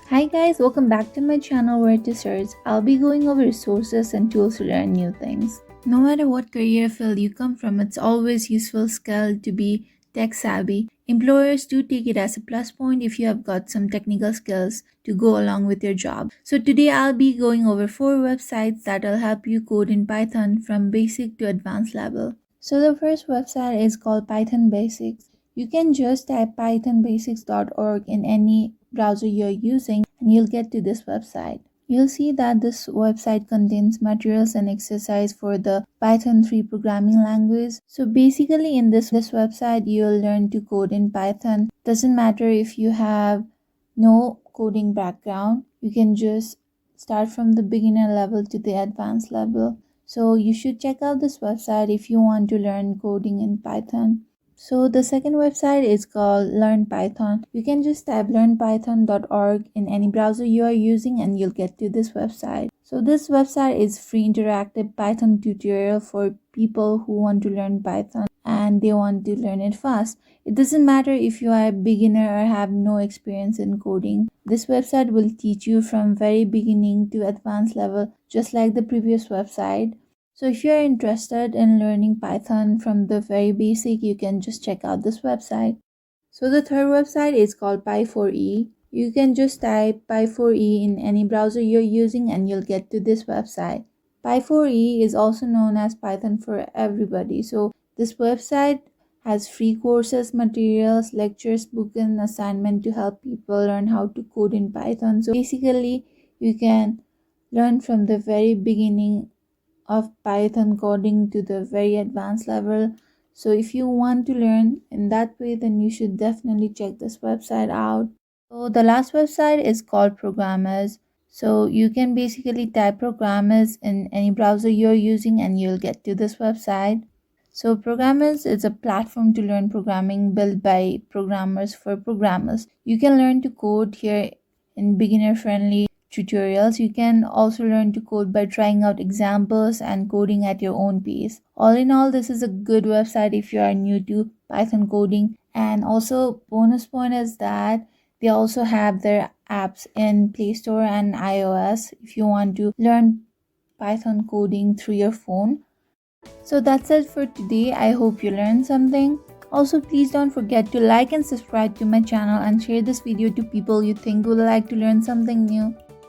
Hi guys, welcome back to my channel where to search. I'll be going over resources and tools to learn new things. No matter what career field you come from, it's always useful skill to be tech savvy. Employers do take it as a plus point if you have got some technical skills to go along with your job. So today I'll be going over 4 websites that'll help you code in Python from basic to advanced level. So the first website is called Python Basics. You can just type pythonbasics.org in any browser you're using and you'll get to this website. You'll see that this website contains materials and exercise for the Python 3 programming language. So basically in this website you'll learn to code in Python. Doesn't matter if you have no coding background, you can just start from the beginner level to the advanced level. So you should check out this website if you want to learn coding in Python. So the second website is called Learn Python. You can just type learnpython.org in any browser you are using and you'll get to this website. So this website is free interactive Python tutorial for people who want to learn Python and they want to learn it fast. It doesn't matter if you are a beginner or have no experience in coding. This website will teach you from very beginning to advanced level just like the previous website. So if you're interested in learning Python from the very basic, you can just check out this website. So the third website is called Py4e. You can just type Py4e in any browser you're using and you'll get to this website. Py4e is also known as Python for Everybody. So this website has free courses, materials, lectures, book and assignment to help people learn how to code in Python. So basically you can learn from the very beginning of Python coding to the very advanced level. So if you want to learn in that way, then you should definitely check this website out. So the last website is called Programmers. So you can basically type Programmers in any browser you're using and you'll get to this website. So Programmers is a platform to learn programming built by programmers for programmers. You can learn to code here in beginner friendly tutorials. You can also learn to code by trying out examples and coding at your own pace. All in all, this is a good website if you are new to Python coding. And also, bonus point is that they also have their apps in Play Store and iOS if you want to learn Python coding through your phone. So that's it for today. I hope you learned something. Also, please don't forget to like and subscribe to my channel and share this video to people you think would like to learn something new.